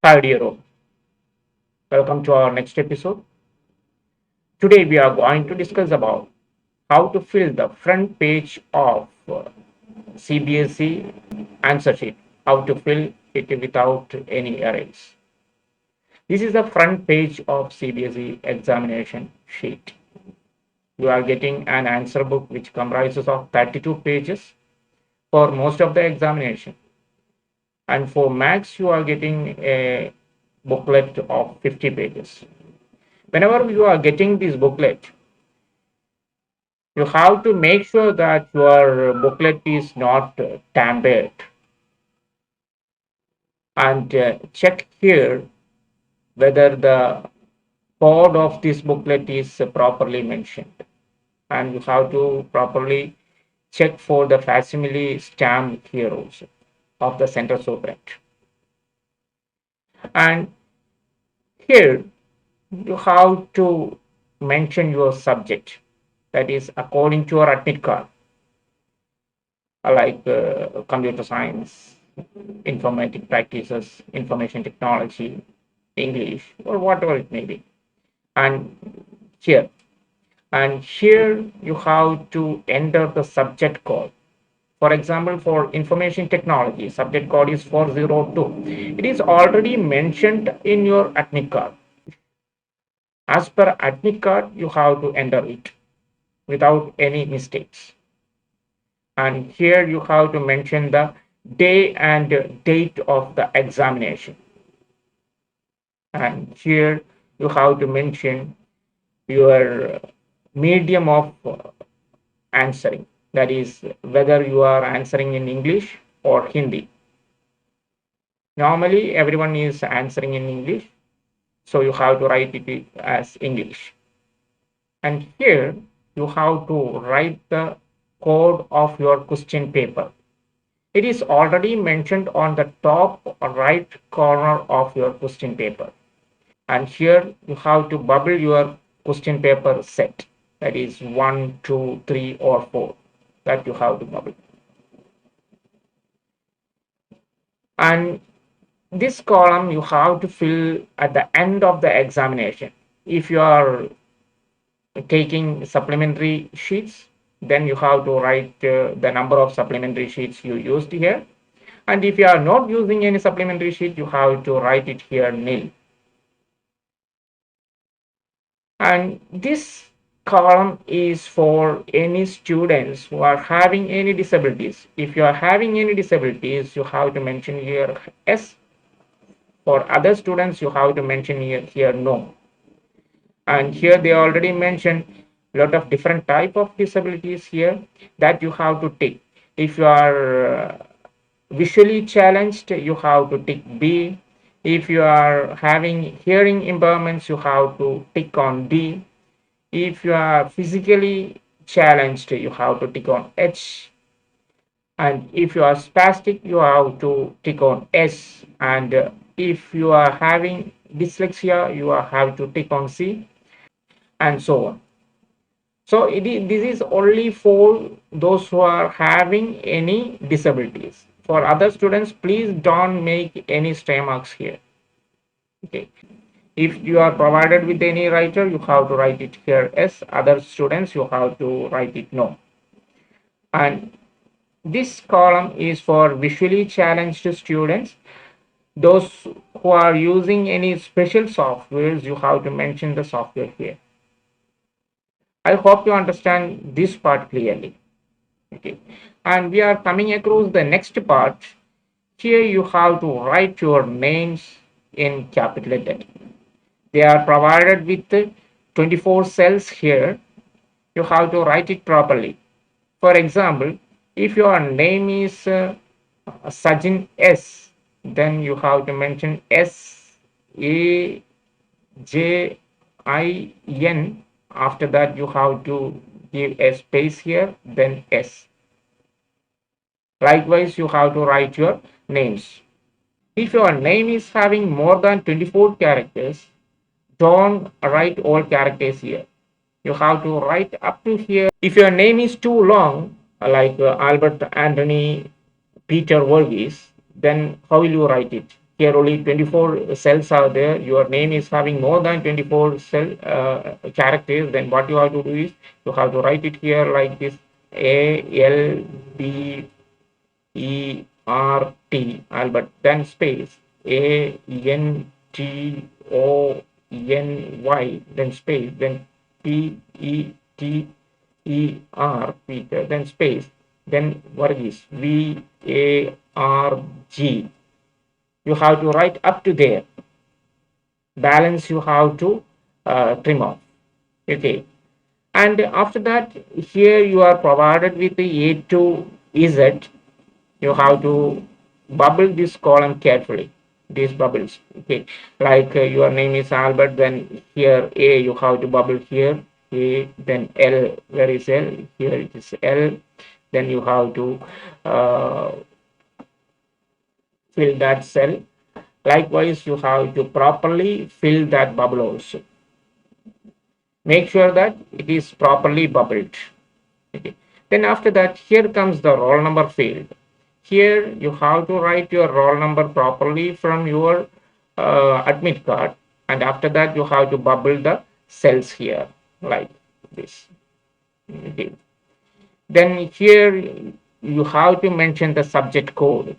Hi, dear all. Welcome to our next episode. Today, we are going to discuss about how to fill the front page of CBSE answer sheet. How to fill it without any errors. This is the front page of CBSE examination sheet. You are getting an answer book which comprises of 32 pages for most of the examination. And for maths, you are getting a booklet of 50 pages. Whenever you are getting this booklet, you have to make sure that your booklet is not tampered, and check here whether the code of this booklet is properly mentioned, and you have to properly check for the facsimile stamp here also of the center superintendent. And here you have to mention your subject, that is according to your admit card, like computer science, informatic practices, information technology, English, or whatever it may be. And here, and here you have to enter the subject code. For example, for information technology, subject code is 402. It is already mentioned in your admit card. As per admit card, you have to enter it without any mistakes. And here you have to mention the day and date of the examination. And here you have to mention your medium of answering, that is whether you are answering in English or Hindi. Normally everyone is answering in English, so you have to write it as English. And here you have to write the code of your question paper. It is already mentioned on the top right corner of your question paper. And here you have to bubble your question paper set, that is 1, 2, 3, or 4, that you have to bubble. And this column you have to fill at the end of the examination. If you are taking supplementary sheets, then you have to write the number of supplementary sheets you used here. And if you are not using any supplementary sheet, you have to write it here nil. And this column is for any students who are having any disabilities. If you are having any disabilities, you have to mention here yes. For other students, you have to mention here no. And here they already mentioned a lot of different type of disabilities here that you have to tick. If you are visually challenged, you have to tick B. If you are having hearing impairments, you have to tick on D. If you are physically challenged, you have to tick on H. And if you are spastic, you have to tick on S. And if you are having dyslexia, you have to tick on C, and so on. So this is only for those who are having any disabilities. For other students, please don't make any stray marks here. Okay. If you are provided with any writer, you have to write it here yes. Other students, you have to write it no. And this column is for visually challenged students. Those who are using any special softwares, you have to mention the software here. I hope you understand this part clearly. Okay. And we are coming across the next part. Here you have to write your names in capital letter. They are provided with 24 cells here. You have to write it properly. For example, if your name is Sajin S, then you have to mention SAJIN. After that, you have to give a space here, then S. Likewise, you have to write your names. If your name is having more than 24 characters, don't write all characters here. You have to write up to here. If your name is too long, like Albert Anthony Peter Verghese, then how will you write it? Here only 24 cells are there. Your name is having more than 24 cell characters. Then what you have to do is you have to write it here like this: ALBERT, then space ANTONY, then space, then Peter, then space, then Varghese, VARG. You have to write up to there. Balance you have to trim off. Okay. And after that, here you are provided with the A to Z. You have to bubble this column carefully. These bubbles. Okay. Like your name is Albert, then here A you have to bubble here. A, then L. Where is L? Here it is L. Then you have to fill that cell. Likewise, you have to properly fill that bubble also. Make sure that it is properly bubbled. Okay. Then after that, here comes the roll number field. Here you have to write your roll number properly from your admit card, and after that you have to bubble the cells here like this. Okay. Then here you have to mention the subject code.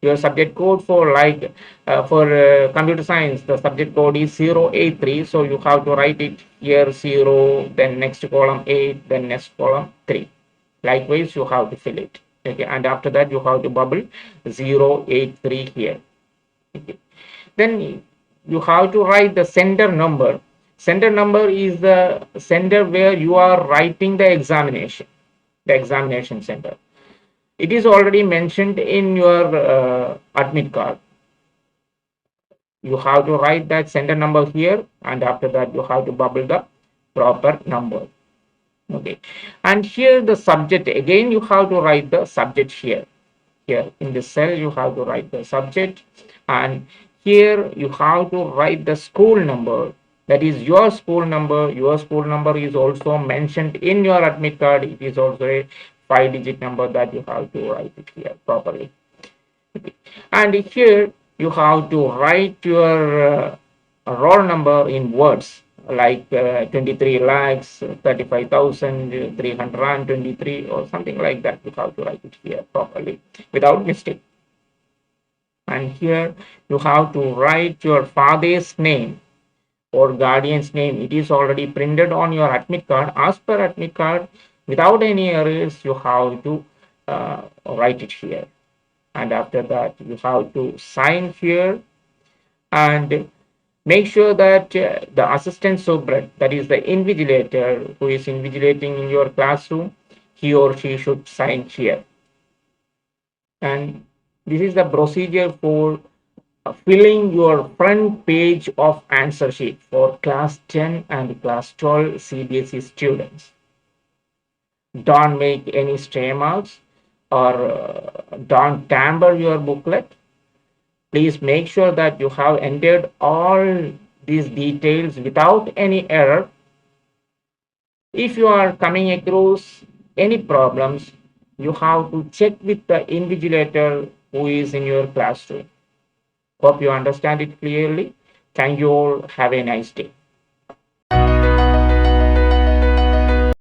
Your subject code for computer science, the subject code is 083. So you have to write it here 0, then next column 8, then next column 3. Likewise, you have to fill it. Okay, and after that you have to bubble 083 here. Okay. Then you have to write the sender number. Sender number is the sender where you are writing the examination center. It is already mentioned in your admit card. You have to write that sender number here, and after that you have to bubble the proper number. Okay, and here the subject, again you have to write the subject here. Here in this cell you have to write the subject, and here you have to write the school number. That is your school number. Your school number is also mentioned in your admit card. It is also a 5-digit number that you have to write it here properly. Okay. And here you have to write your roll number in words like 23 lakhs 35,323 or something like that. You have to write it here properly without mistake. And here you have to write your father's name or guardian's name. It is already printed on your admit card. As per admit card, without any errors, you have to write it here. And after that you have to sign here, and make sure that the assistant subject, that is the invigilator who is invigilating in your classroom, he or she should sign here. And this is the procedure for filling your front page of answer sheet for class 10 and class 12 CBSE students. Don't make any stray marks or don't tamper your booklet. Please make sure that you have entered all these details without any error. If you are coming across any problems, you have to check with the invigilator who is in your classroom. Hope you understand it clearly. Thank you all. Have a nice day.